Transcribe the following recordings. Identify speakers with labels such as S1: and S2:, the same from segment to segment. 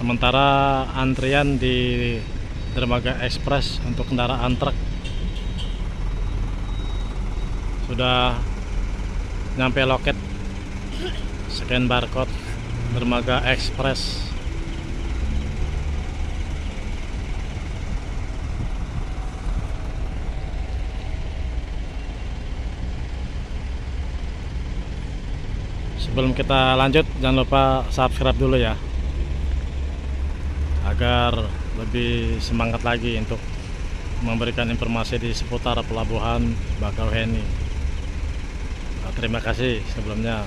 S1: Sementara antrian di Dermaga Express untuk kendaraan truk sudah nyampe loket scan barcode Dermaga Express. Sebelum kita lanjut, jangan lupa subscribe dulu ya, agar lebih semangat lagi untuk memberikan informasi di seputar pelabuhan Bakauheni. Terima kasih sebelumnya.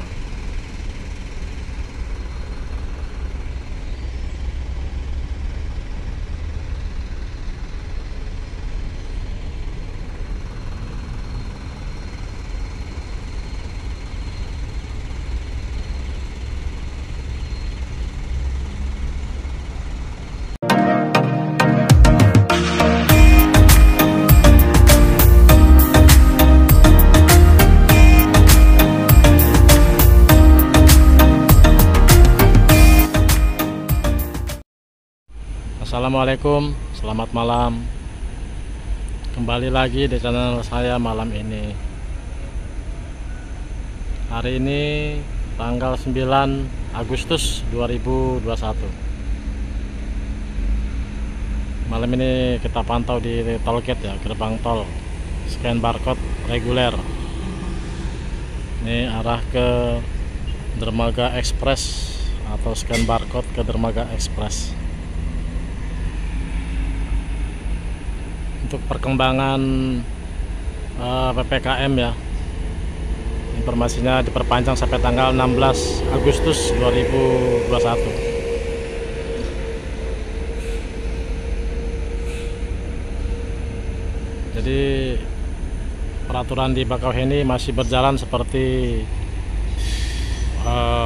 S1: Assalamualaikum, selamat malam. Kembali lagi di channel saya malam ini. Hari ini tanggal 9 Agustus 2021. Malam ini kita pantau di tol gate ya, gerbang tol, scan barcode reguler. Ini arah ke Dermaga Express atau scan barcode ke Dermaga Express. Untuk perkembangan PPKM ya, informasinya diperpanjang sampai tanggal 16 Agustus 2021. Jadi peraturan di Bakauheni masih berjalan seperti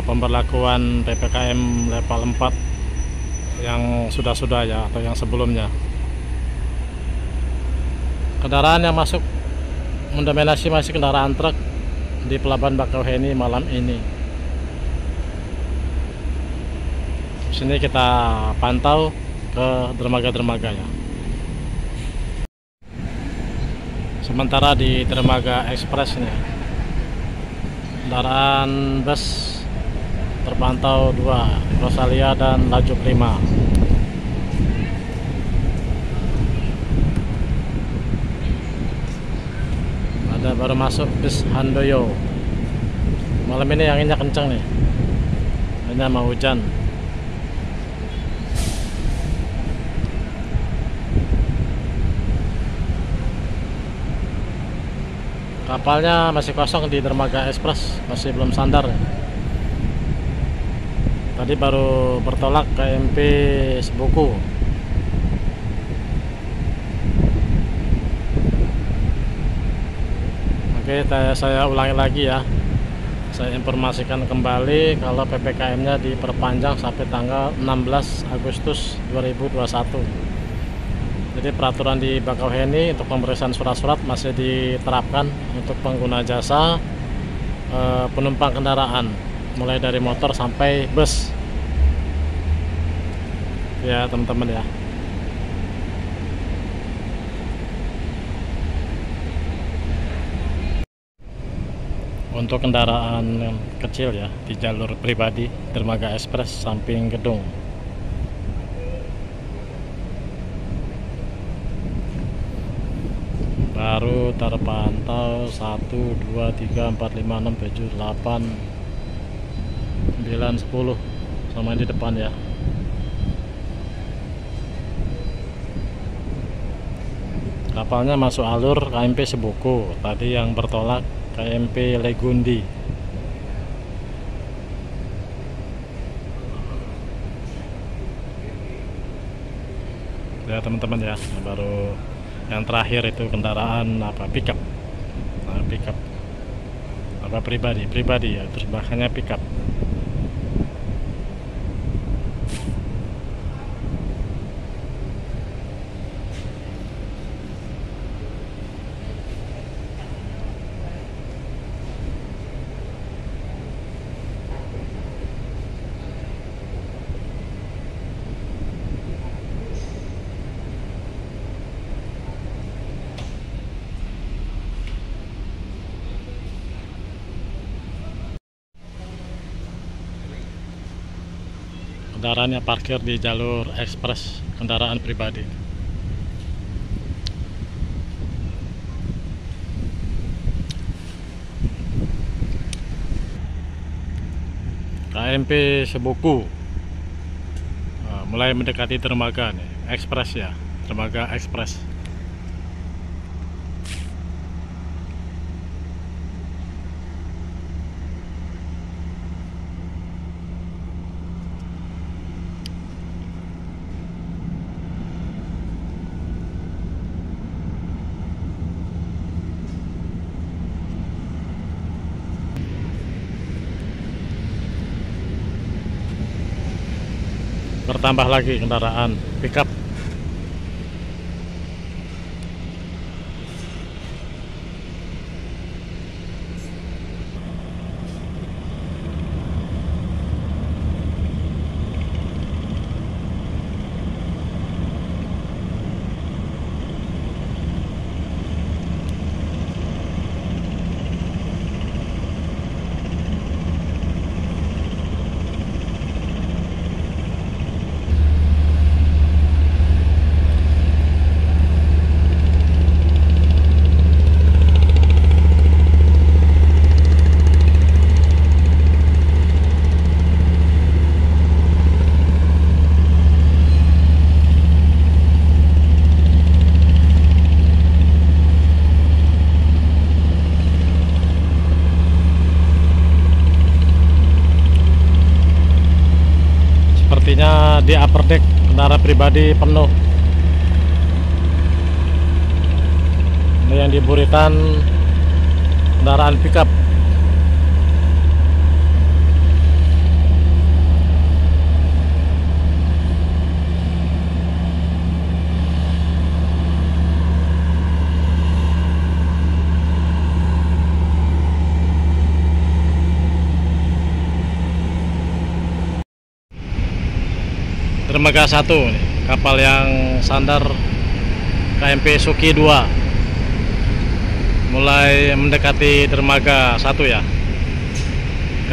S1: pemberlakuan PPKM level 4 yang sudah-sudah ya, atau yang sebelumnya. Kendaraan yang masuk mendominasi masih kendaraan truk di pelabuhan Bakauheni malam ini. Sini kita pantau ke dermaga-dermaga ya. Sementara di Dermaga Express ini kendaraan bus terpantau 2, Rosalia dan Laju Prima. Ada baru masuk bis Handoyo. Malam ini anginnya kencang nih, hanya mau hujan. Kapalnya masih kosong di Dermaga Express, masih belum sandar. Tadi baru bertolak ke MP Sebuku. Oke, saya ulangi lagi ya. Saya informasikan kembali kalau PPKM-nya diperpanjang sampai tanggal 16 Agustus 2021. Jadi peraturan di Bakauheni untuk pemeriksaan surat-surat masih diterapkan untuk pengguna jasa penumpang kendaraan, mulai dari motor sampai bus. Ya, teman-teman ya. Untuk kendaraan kecil ya, di jalur pribadi Dermaga Express samping gedung. Baru terpantau 1, 2, 3, 4, 5, 6, 7, 8, 9, 10 sama di depan ya. Kapalnya masuk alur KMP Sebuku, tadi yang bertolak KMP Legundi. Ya teman-teman ya, baru yang terakhir itu kendaraan pickup, pickup pribadi ya, terus bahkannya pickup. kendaraan yang parkir di jalur ekspres kendaraan pribadi. KMP Sebuku mulai mendekati dermaga nih, ekspres ya, dermaga ekspres. Bertambah lagi kendaraan pickup. Sepertinya di upper deck kendaraan pribadi penuh. Ini yang di buritan kendaraan pickup. Dermaga 1 nih, kapal yang sandar KMP Suki 2 mulai mendekati dermaga 1 ya,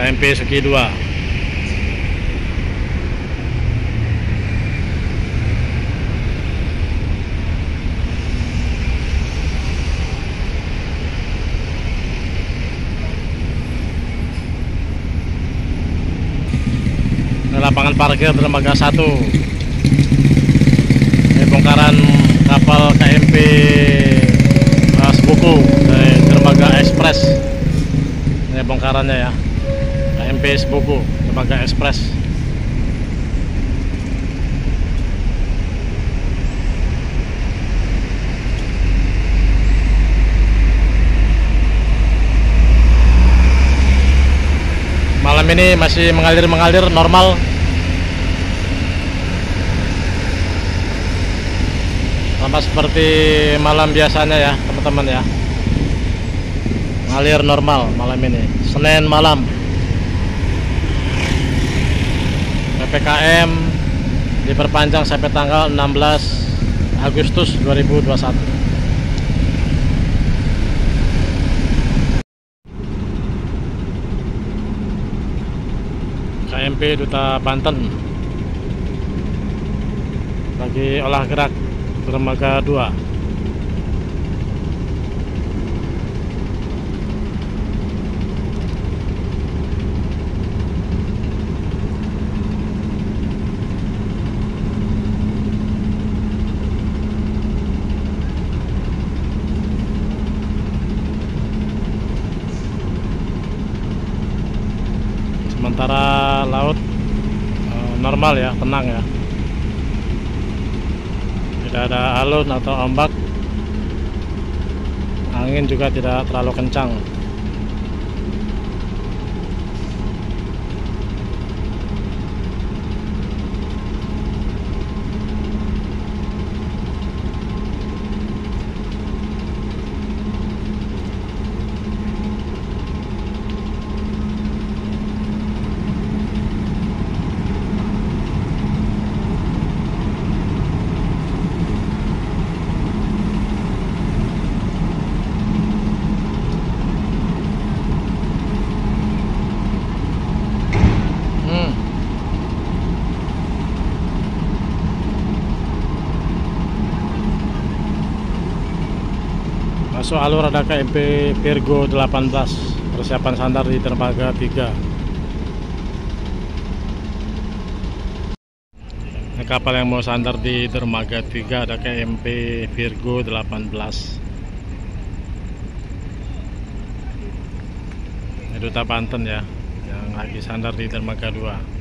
S1: KMP Suki 2. Lapangan parkir dermaga 1. Ini bongkaran kapal KMP Sebuku dari dermaga ekspres. Ini bongkarannya ya, KMP Sebuku dermaga ekspres. Malam ini masih mengalir normal. Sama seperti malam biasanya ya teman-teman ya, ngalir normal malam ini, Senin malam. PPKM diperpanjang sampai tanggal 16 Agustus 2021. KMP Duta Banten lagi olah gerak dermaga 2. Sementara laut normal ya, tenang ya, tidak ada alun atau ombak, angin juga tidak terlalu kencang. Masuk alur ada KMP Virgo 18, persiapan sandar di dermaga 3. Ini kapal yang mau sandar di dermaga 3 ada KMP Virgo 18. Ini Duta Banten ya, yang lagi sandar di dermaga 2.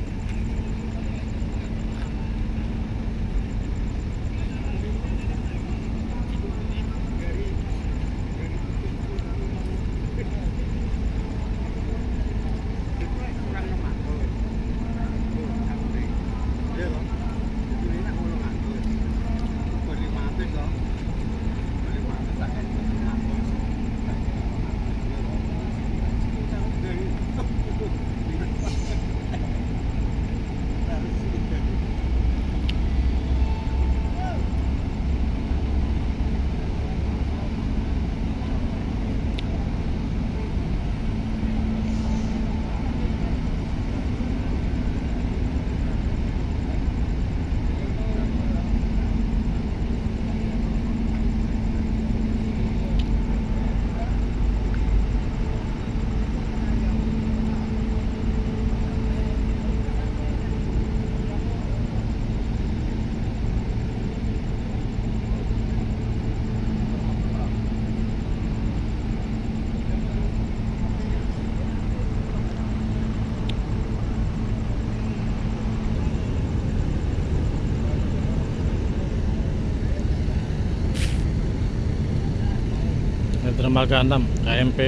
S1: Dermaga 6 KMP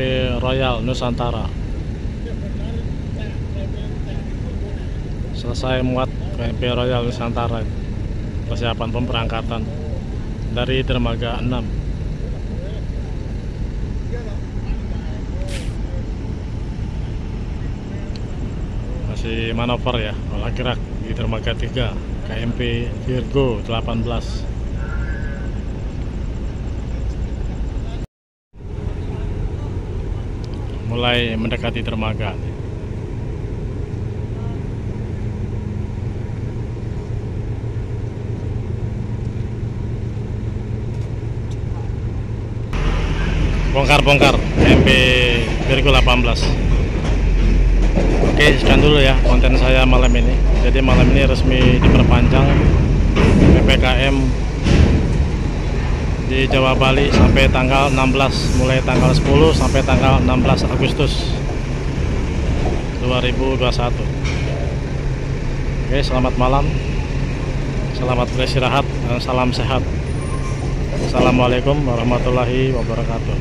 S1: Royal Nusantara selesai muat. KMP Royal Nusantara persiapan pemberangkatan dari dermaga 6. Masih manuver ya, olah gerak di dermaga 3 KMP Virgo 18. Mulai mendekati dermaga. Bongkar KMP Virgo 18. Oke, sekian dulu ya konten saya malam ini. Jadi malam ini resmi diperpanjang PPKM di Jawa Bali sampai tanggal 16, mulai tanggal 10 sampai tanggal 16 Agustus 2021. Oke, selamat malam, selamat beristirahat, dan salam sehat. Assalamualaikum warahmatullahi wabarakatuh.